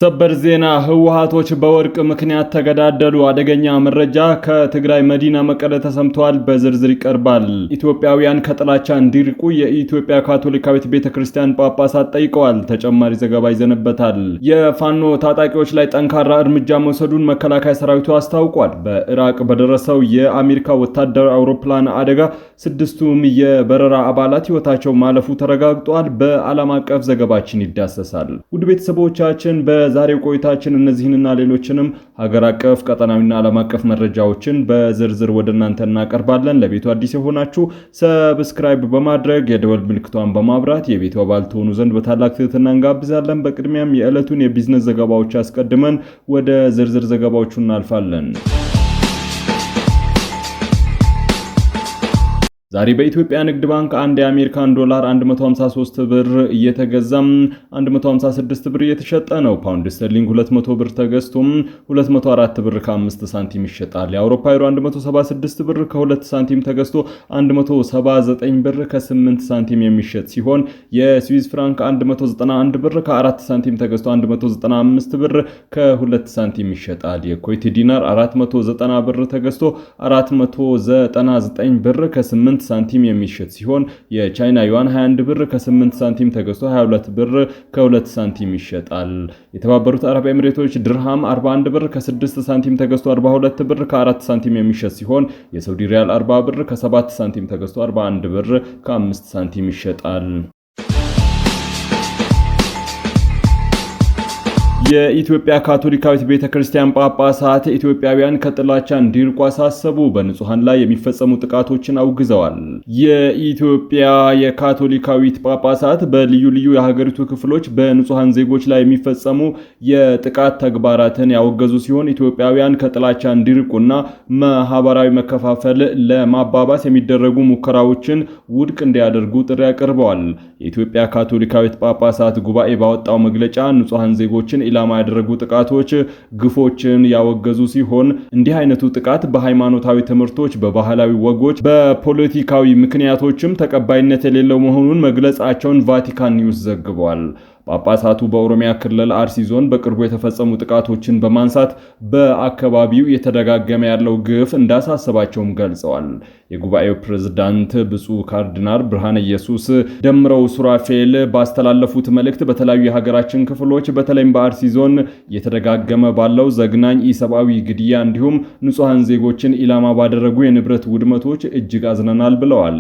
ሰበር ዜና ህወሓቶች በወርቅ ምክንያት ተገዳደሉ። አደገኛ መረጃ ከትግራይ መዲና መቀለ ተሰምቷል። በዝርዝር ይቀርባል። ኢትዮጵያውያን ከጥላቻ እንዲርቁ የኢትዮጵያ ካቶሊካዊት ቤተክርስቲያን ጳጳሳት ጠይቀዋል። ተጨማሪ ዘገባ ይዘንበታል። የፋኖ ታጣቂዎች ላይ ጠንካራ እርምጃ መውሰዱን መከላከያ ሰራዊቱ አስታውቋል። በኢራቅ በደረሰው የአሜሪካ ወታደራዊ አውሮፕላን አደጋ ስድስቱም የበረራ አባላት ህይወታቸው ማለፉ ተረጋግጧል። በዓለም አቀፍ ዘገባችን ይዳሰሳል። ውድ ቤተሰቦቻችን በዛሬው ቆይታችን እነዚህንና ሌሎችንም ሀገር አቀፍ ቀጠናዊና ዓለም አቀፍ መረጃዎችን በዝርዝር ወደ እናንተ እናቀርባለን። ለቤቱ አዲስ የሆናችሁ ሰብስክራይብ በማድረግ የደወል ምልክቷን በማብራት የቤቱ አባል ትሆኑ ዘንድ በታላቅ ትህትና እንጋብዛለን። በቅድሚያም የዕለቱን የቢዝነስ ዘገባዎች አስቀድመን ወደ ዝርዝር ዘገባዎቹ እናልፋለን። ዛሬ በኢትዮጵያ ንግድ ባንክ አንድ የአሜሪካን ዶላር 153 ብር እየተገዛም 156 ብር እየተሸጠ ነው። ፓውንድ ስተርሊንግ 200 ብር ተገዝቶም 204 ብር ከ5 ሳንቲም ይሸጣል። የአውሮፓ ዩሮ 176 ብር ከ2 ሳንቲም ተገዝቶ 179 ብር ከ8 ሳንቲም የሚሸጥ ሲሆን የስዊዝ ፍራንክ 191 ብር ከ4 ሳንቲም ተገዝቶ 195 ብር ከ2 ሳንቲም ይሸጣል። የኩዌት ዲናር 490 ብር ተገዝቶ 499 ብር ከ8 ሳንቲም የሚሸጥ ሲሆን የቻይና ዩዋን 21 ብር ከ8 ሳንቲም ተገዝቶ 22 ብር ከ2 ሳንቲም ይሸጣል። የተባበሩት አረብ ኤሚሬቶች ድርሃም 41 ብር ከ6 ሳንቲም ተገዝቶ 42 ብር ከ4 ሳንቲም የሚሸጥ ሲሆን የሳውዲ ሪያል 40 ብር ከ7 ሳንቲም ተገዝቶ 41 ብር ከ5 ሳንቲም ይሸጣል። የኢትዮጵያ ካቶሊካዊት ቤተክርስቲያን ጳጳሳት ኢትዮጵያውያን ከጥላቻ እንዲርቁ አሳሰቡ። በንጹሃን ላይ የሚፈጸሙ ጥቃቶችን አውግዘዋል። የኢትዮጵያ የካቶሊካዊት ጳጳሳት በልዩ ልዩ የሀገሪቱ ክፍሎች በንጹሃን ዜጎች ላይ የሚፈጸሙ የጥቃት ተግባራትን ያወገዙ ሲሆን ኢትዮጵያውያን ከጥላቻ እንዲርቁና ማህበራዊ መከፋፈል ለማባባስ የሚደረጉ ሙከራዎችን ውድቅ እንዲያደርጉ ጥሪ አቅርበዋል። የኢትዮጵያ ካቶሊካዊት ጳጳሳት ጉባኤ ባወጣው መግለጫ ንጹሃን ዜጎችን ኢላማ ያደረጉ ጥቃቶች፣ ግፎችን ያወገዙ ሲሆን እንዲህ አይነቱ ጥቃት በሃይማኖታዊ ትምህርቶች፣ በባህላዊ ወጎች፣ በፖለቲካዊ ምክንያቶችም ተቀባይነት የሌለው መሆኑን መግለጻቸውን ቫቲካን ኒውስ ዘግቧል። ጳጳሳቱ በኦሮሚያ ክልል አርሲ ዞን በቅርቡ የተፈጸሙ ጥቃቶችን በማንሳት በአካባቢው የተደጋገመ ያለው ግፍ እንዳሳሰባቸውም ገልጸዋል። የጉባኤው ፕሬዝዳንት ብፁዕ ካርዲናል ብርሃነ ኢየሱስ ደምረው ሱራፌል ባስተላለፉት መልእክት በተለያዩ የሀገራችን ክፍሎች በተለይም በአርሲ ዞን የተደጋገመ ባለው ዘግናኝ ኢሰብአዊ ግድያ እንዲሁም ንጹሃን ዜጎችን ኢላማ ባደረጉ የንብረት ውድመቶች እጅግ አዝነናል ብለዋል።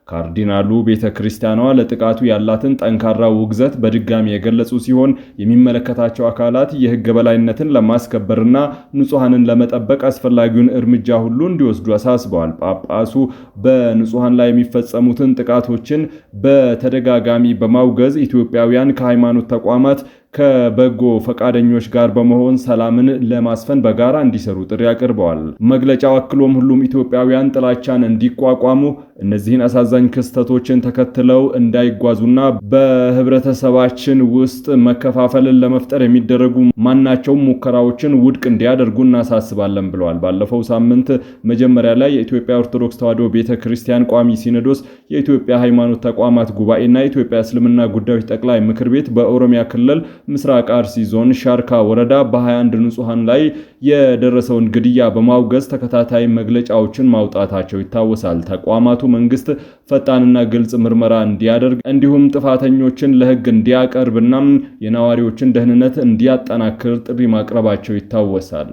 ካርዲናሉ ቤተክርስቲያኗ ለጥቃቱ ያላትን ጠንካራ ውግዘት በድጋሚ የገለጹ ሲሆን የሚመለከታቸው አካላት የሕግ በላይነትን ለማስከበርና ንጹሃንን ለመጠበቅ አስፈላጊውን እርምጃ ሁሉ እንዲወስዱ አሳስበዋል። ጳጳሱ በንጹሃን ላይ የሚፈጸሙትን ጥቃቶችን በተደጋጋሚ በማውገዝ ኢትዮጵያውያን ከሃይማኖት ተቋማት ከበጎ ፈቃደኞች ጋር በመሆን ሰላምን ለማስፈን በጋራ እንዲሰሩ ጥሪ አቅርበዋል። መግለጫው አክሎም ሁሉም ኢትዮጵያውያን ጥላቻን እንዲቋቋሙ እነዚህን አሳዛኝ ክስተቶችን ተከትለው እንዳይጓዙና በህብረተሰባችን ውስጥ መከፋፈልን ለመፍጠር የሚደረጉ ማናቸውም ሙከራዎችን ውድቅ እንዲያደርጉ እናሳስባለን ብለዋል። ባለፈው ሳምንት መጀመሪያ ላይ የኢትዮጵያ ኦርቶዶክስ ተዋሕዶ ቤተክርስቲያን ቋሚ ሲኖዶስ፣ የኢትዮጵያ ሃይማኖት ተቋማት ጉባኤና የኢትዮጵያ እስልምና ጉዳዮች ጠቅላይ ምክር ቤት በኦሮሚያ ክልል ምስራቅ አርሲ ዞን ሻርካ ወረዳ በ21 ንጹሃን ላይ የደረሰውን ግድያ በማውገዝ ተከታታይ መግለጫዎችን ማውጣታቸው ይታወሳል። ተቋማቱ መንግስት ፈጣንና ግልጽ ምርመራ እንዲያደርግ እንዲሁም ጥፋተኞችን ለህግ እንዲያቀርብና የነዋሪዎችን ደህንነት እንዲያጠናክር ጥሪ ማቅረባቸው ይታወሳል።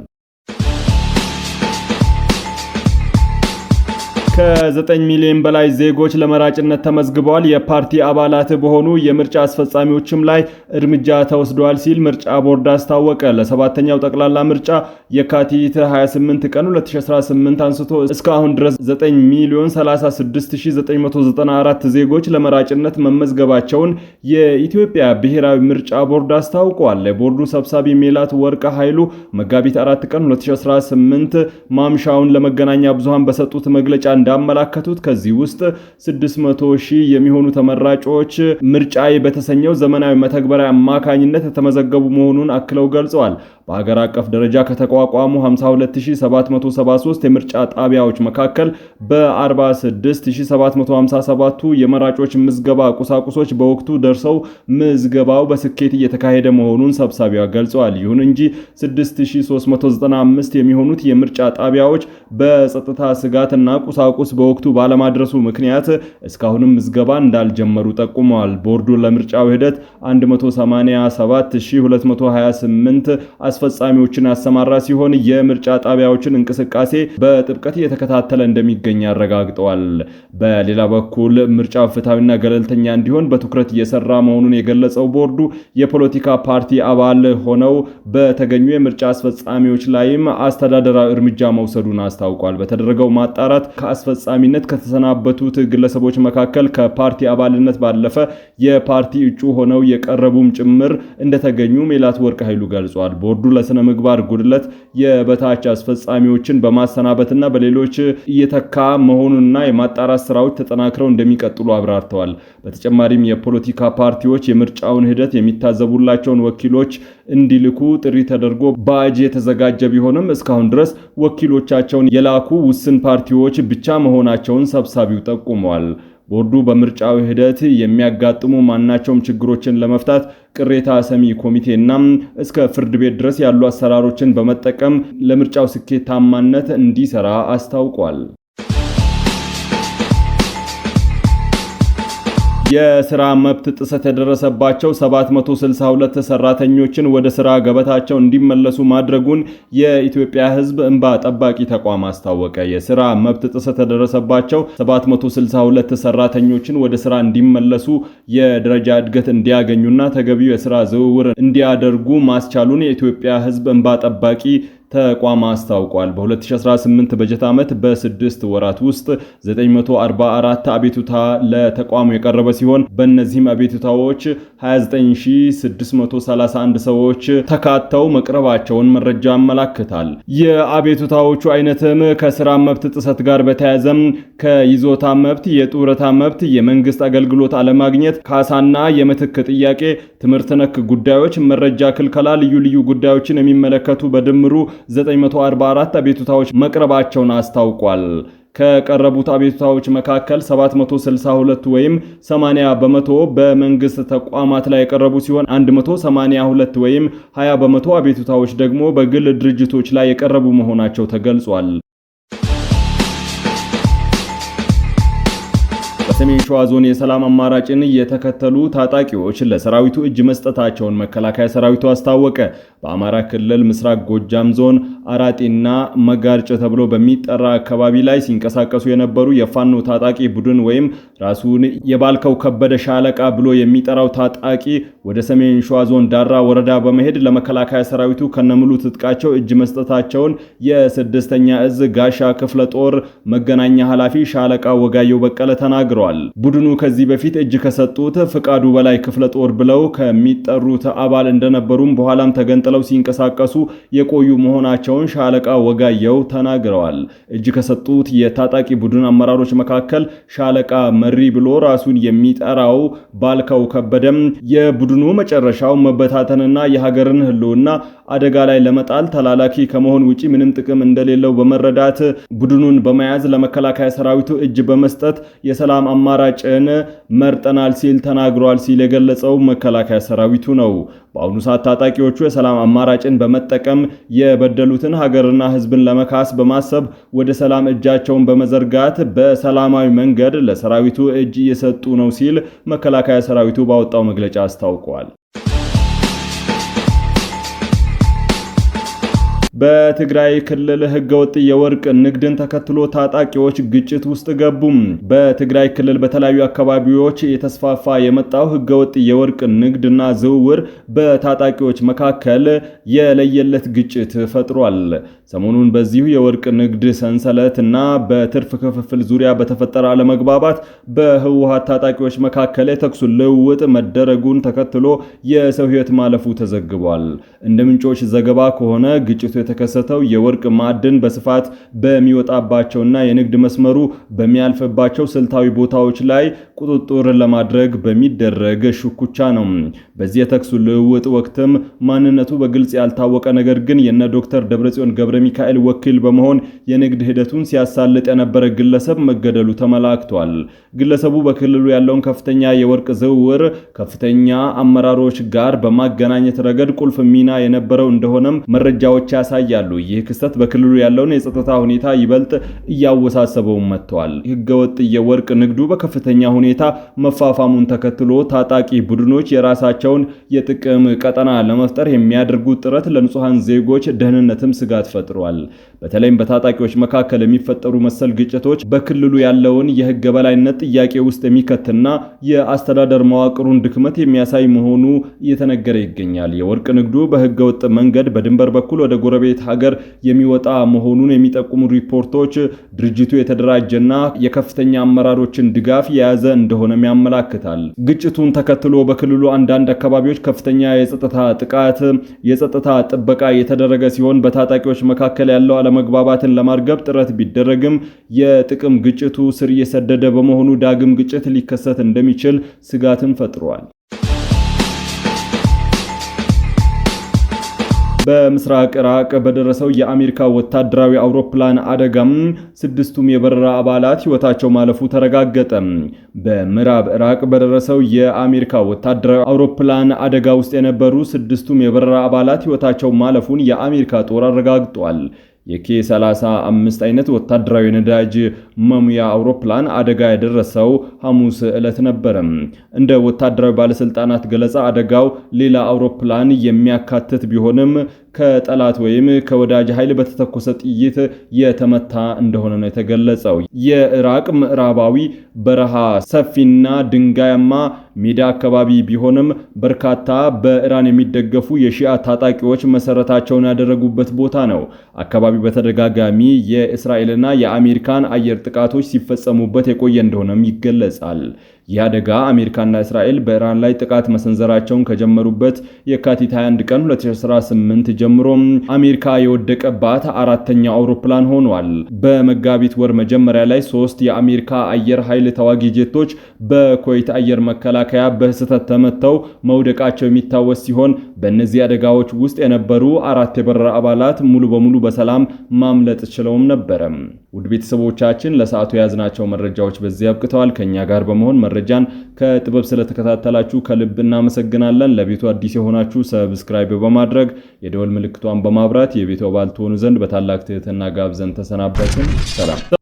ከ9 ሚሊዮን በላይ ዜጎች ለመራጭነት ተመዝግበዋል። የፓርቲ አባላት በሆኑ የምርጫ አስፈጻሚዎችም ላይ እርምጃ ተወስዷል ሲል ምርጫ ቦርድ አስታወቀ። ለሰባተኛው ጠቅላላ ምርጫ የካቲት 28 ቀን 2018 አንስቶ እስካሁን ድረስ 9,036,994 ዜጎች ለመራጭነት መመዝገባቸውን የኢትዮጵያ ብሔራዊ ምርጫ ቦርድ አስታውቋል። የቦርዱ ሰብሳቢ ሜላት ወርቅ ኃይሉ መጋቢት 4 ቀን 2018 ማምሻውን ለመገናኛ ብዙሃን በሰጡት መግለጫ እንዳመላከቱት ከዚህ ውስጥ 600,000 የሚሆኑ ተመራጮች ምርጫዬ በተሰኘው ዘመናዊ መተግበሪያ አማካኝነት የተመዘገቡ መሆኑን አክለው ገልጸዋል። በሀገር አቀፍ ደረጃ ከተቋቋሙ 52773 የምርጫ ጣቢያዎች መካከል በ46757ቱ የመራጮች ምዝገባ ቁሳቁሶች በወቅቱ ደርሰው ምዝገባው በስኬት እየተካሄደ መሆኑን ሰብሳቢዋ ገልጸዋል። ይሁን እንጂ 6395 የሚሆኑት የምርጫ ጣቢያዎች በጸጥታ ስጋትና ቁሳቁስ በወቅቱ ባለማድረሱ ምክንያት እስካሁንም ምዝገባ እንዳልጀመሩ ጠቁመዋል። ቦርዱ ለምርጫው ሂደት 187228 አስፈጻሚዎችን ያሰማራ ሲሆን የምርጫ ጣቢያዎችን እንቅስቃሴ በጥብቀት እየተከታተለ እንደሚገኝ አረጋግጠዋል። በሌላ በኩል ምርጫው ፍትሐዊና ገለልተኛ እንዲሆን በትኩረት እየሰራ መሆኑን የገለጸው ቦርዱ የፖለቲካ ፓርቲ አባል ሆነው በተገኙ የምርጫ አስፈጻሚዎች ላይም አስተዳደራዊ እርምጃ መውሰዱን አስታውቋል። በተደረገው ማጣራት ከአስፈጻሚነት ከተሰናበቱት ግለሰቦች መካከል ከፓርቲ አባልነት ባለፈ የፓርቲ እጩ ሆነው የቀረቡም ጭምር እንደተገኙ ሜላትወርቅ ኃይሉ ገልጿል። ቦርዱ ለስነ ምግባር ጉድለት የበታች አስፈጻሚዎችን በማሰናበትና በሌሎች እየተካ መሆኑንና የማጣራት ስራዎች ተጠናክረው እንደሚቀጥሉ አብራርተዋል። በተጨማሪም የፖለቲካ ፓርቲዎች የምርጫውን ሂደት የሚታዘቡላቸውን ወኪሎች እንዲልኩ ጥሪ ተደርጎ በአዋጅ የተዘጋጀ ቢሆንም እስካሁን ድረስ ወኪሎቻቸውን የላኩ ውስን ፓርቲዎች ብቻ መሆናቸውን ሰብሳቢው ጠቁመዋል። ቦርዱ በምርጫው ሂደት የሚያጋጥሙ ማናቸውም ችግሮችን ለመፍታት ቅሬታ ሰሚ ኮሚቴና እስከ ፍርድ ቤት ድረስ ያሉ አሰራሮችን በመጠቀም ለምርጫው ስኬታማነት እንዲሰራ አስታውቋል። የሥራ መብት ጥሰት የደረሰባቸው 762 ሰራተኞችን ወደ ሥራ ገበታቸው እንዲመለሱ ማድረጉን የኢትዮጵያ ሕዝብ እንባ ጠባቂ ተቋም አስታወቀ። የሥራ መብት ጥሰት የደረሰባቸው 762 ሰራተኞችን ወደ ሥራ እንዲመለሱ የደረጃ እድገት እንዲያገኙና ተገቢው የሥራ ዝውውር እንዲያደርጉ ማስቻሉን የኢትዮጵያ ሕዝብ እንባ ጠባቂ ተቋም አስታውቋል። በ2018 በጀት ዓመት በ6 ወራት ውስጥ 944 አቤቱታ ለተቋሙ የቀረበ ሲሆን በእነዚህም አቤቱታዎች 29631 ሰዎች ተካተው መቅረባቸውን መረጃ ያመለክታል። የአቤቱታዎቹ አይነትም ከስራ መብት ጥሰት ጋር በተያያዘም ከይዞታ መብት፣ የጡረታ መብት፣ የመንግስት አገልግሎት አለማግኘት፣ ካሳና የምትክ ጥያቄ፣ ትምህርት ነክ ጉዳዮች፣ መረጃ ክልከላ፣ ልዩ ልዩ ጉዳዮችን የሚመለከቱ በድምሩ 944 አቤቱታዎች መቅረባቸውን አስታውቋል። ከቀረቡት አቤቱታዎች መካከል 762 ወይም 80% በመንግስት ተቋማት ላይ የቀረቡ ሲሆን 182 ወይም 20% አቤቱታዎች ደግሞ በግል ድርጅቶች ላይ የቀረቡ መሆናቸው ተገልጿል። በሰሜን ሸዋ ዞን የሰላም አማራጭን የተከተሉ ታጣቂዎች ለሰራዊቱ እጅ መስጠታቸውን መከላከያ ሰራዊቱ አስታወቀ። በአማራ ክልል ምስራቅ ጎጃም ዞን አራጢና መጋርጭ ተብሎ በሚጠራ አካባቢ ላይ ሲንቀሳቀሱ የነበሩ የፋኖ ታጣቂ ቡድን ወይም ራሱን የባልከው ከበደ ሻለቃ ብሎ የሚጠራው ታጣቂ ወደ ሰሜን ሸዋ ዞን ዳራ ወረዳ በመሄድ ለመከላከያ ሰራዊቱ ከነሙሉ ትጥቃቸው እጅ መስጠታቸውን የ6ኛ እዝ ጋሻ ክፍለ ጦር መገናኛ ኃላፊ ሻለቃ ወጋየው በቀለ ተናግረዋል። ቡድኑ ከዚህ በፊት እጅ ከሰጡት ፍቃዱ በላይ ክፍለ ጦር ብለው ከሚጠሩት አባል እንደነበሩም በኋላም ተገንጥለው ሲንቀሳቀሱ የቆዩ መሆናቸውን ሻለቃ ወጋየው ተናግረዋል። እጅ ከሰጡት የታጣቂ ቡድን አመራሮች መካከል ሻለቃ መሪ ብሎ ራሱን የሚጠራው ባልከው ከበደም የቡድኑ መጨረሻው መበታተንና የሀገርን ሕልውና አደጋ ላይ ለመጣል ተላላኪ ከመሆን ውጪ ምንም ጥቅም እንደሌለው በመረዳት ቡድኑን በመያዝ ለመከላከያ ሰራዊቱ እጅ በመስጠት የሰላም አማራጭን መርጠናል ሲል ተናግሯል ሲል የገለጸው መከላከያ ሰራዊቱ ነው። በአሁኑ ሰዓት ታጣቂዎቹ የሰላም አማራጭን በመጠቀም የበደሉትን ሀገርና ሕዝብን ለመካስ በማሰብ ወደ ሰላም እጃቸውን በመዘርጋት በሰላማዊ መንገድ ለሰራዊቱ እጅ እየሰጡ ነው ሲል መከላከያ ሰራዊቱ ባወጣው መግለጫ አስታውቋል። በትግራይ ክልል ህገወጥ የወርቅ ንግድን ተከትሎ ታጣቂዎች ግጭት ውስጥ ገቡ። በትግራይ ክልል በተለያዩ አካባቢዎች የተስፋፋ የመጣው ህገወጥ የወርቅ ንግድና ዝውውር በታጣቂዎች መካከል የለየለት ግጭት ፈጥሯል። ሰሞኑን በዚሁ የወርቅ ንግድ ሰንሰለትና በትርፍ ክፍፍል ዙሪያ በተፈጠረ አለመግባባት በህወሓት ታጣቂዎች መካከል የተኩስ ልውውጥ መደረጉን ተከትሎ የሰው ህይወት ማለፉ ተዘግቧል። እንደ ምንጮች ዘገባ ከሆነ ግጭቱ የተከሰተው የወርቅ ማዕድን በስፋት በሚወጣባቸውና የንግድ መስመሩ በሚያልፍባቸው ስልታዊ ቦታዎች ላይ ቁጥጥር ለማድረግ በሚደረግ ሽኩቻ ነው። በዚህ የተኩስ ልውውጥ ወቅትም ማንነቱ በግልጽ ያልታወቀ ነገር ግን የነ ዶክተር ደብረጽዮን ገብረ ሚካኤል ወኪል በመሆን የንግድ ሂደቱን ሲያሳልጥ የነበረ ግለሰብ መገደሉ ተመላክቷል። ግለሰቡ በክልሉ ያለውን ከፍተኛ የወርቅ ዝውውር ከፍተኛ አመራሮች ጋር በማገናኘት ረገድ ቁልፍ ሚና የነበረው እንደሆነም መረጃዎች ያሳያሉ። ይህ ክስተት በክልሉ ያለውን የጸጥታ ሁኔታ ይበልጥ እያወሳሰበው መጥቷል። ህገወጥ የወርቅ ንግዱ በከፍተኛ ሁኔታ መፋፋሙን ተከትሎ ታጣቂ ቡድኖች የራሳቸውን የጥቅም ቀጠና ለመፍጠር የሚያደርጉት ጥረት ለንጹሃን ዜጎች ደህንነትም ስጋት ፈጥሯል። በተለይም በታጣቂዎች መካከል የሚፈጠሩ መሰል ግጭቶች በክልሉ ያለውን የህግ የበላይነት ጥያቄ ውስጥ የሚከትና የአስተዳደር መዋቅሩን ድክመት የሚያሳይ መሆኑ እየተነገረ ይገኛል። የወርቅ ንግዱ በህገወጥ መንገድ በድንበር በኩል ወደ ጎረቤት ሀገር የሚወጣ መሆኑን የሚጠቁሙ ሪፖርቶች ድርጅቱ የተደራጀና የከፍተኛ አመራሮችን ድጋፍ የያዘ እንደሆነም ያመላክታል። ግጭቱን ተከትሎ በክልሉ አንዳንድ አካባቢዎች ከፍተኛ የጸጥታ ጥበቃ የተደረገ ሲሆን በታጣቂዎች መካከል ያለው አለመግባባትን ለማርገብ ጥረት ቢደረግም የጥቅም ግጭቱ ስር እየሰደደ በመሆኑ ዳግም ግጭት ሊከሰት እንደሚችል ስጋትን ፈጥሯል። በምስራቅ ኢራቅ በደረሰው የአሜሪካ ወታደራዊ አውሮፕላን አደጋም 6ቱም የበረራ አባላት ህይወታቸው ማለፉ ተረጋገጠ። በምዕራብ ኢራቅ በደረሰው የአሜሪካ ወታደራዊ አውሮፕላን አደጋ ውስጥ የነበሩ 6ቱም የበረራ አባላት ህይወታቸው ማለፉን የአሜሪካ ጦር አረጋግጧል። የኬ-35 አይነት ወታደራዊ ነዳጅ መሙያ አውሮፕላን አደጋ የደረሰው ሐሙስ ዕለት ነበር። እንደ ወታደራዊ ባለስልጣናት ገለጻ አደጋው ሌላ አውሮፕላን የሚያካትት ቢሆንም ከጠላት ወይም ከወዳጅ ኃይል በተተኮሰ ጥይት የተመታ እንደሆነ ነው የተገለጸው። የኢራቅ ምዕራባዊ በረሃ ሰፊና ድንጋያማ ሜዳ አካባቢ ቢሆንም በርካታ በኢራን የሚደገፉ የሺአ ታጣቂዎች መሰረታቸውን ያደረጉበት ቦታ ነው። አካባቢው በተደጋጋሚ የእስራኤልና የአሜሪካን አየር ጥቃቶች ሲፈጸሙበት የቆየ እንደሆነም ይገለጻል። ይህ አደጋ አሜሪካና እስራኤል በኢራን ላይ ጥቃት መሰንዘራቸውን ከጀመሩበት የካቲት 21 ቀን 2018 ጀምሮ አሜሪካ የወደቀባት አራተኛው አውሮፕላን ሆኗል። በመጋቢት ወር መጀመሪያ ላይ 3 የአሜሪካ አየር ኃይል ተዋጊ ጄቶች በኩዌት አየር መከላከያ በስህተት ተመተው መውደቃቸው የሚታወስ ሲሆን በእነዚህ አደጋዎች ውስጥ የነበሩ 4 የበረራ አባላት ሙሉ በሙሉ በሰላም ማምለጥ ችለውም ነበር። ውድ ቤተሰቦቻችን ለሰዓቱ የያዝናቸው መረጃዎች በዚህ አብቅተዋል። ከኛ ጋር በመሆን መረጃን ከጥበብ ስለተከታተላችሁ ከልብ እናመሰግናለን። ለቤቱ አዲስ የሆናችሁ ሰብስክራይብ በማድረግ የደወል ምልክቷን በማብራት የቤቱ አባል ትሆኑ ዘንድ በታላቅ ትህትና ጋብዘን ተሰናበትን። ሰላም።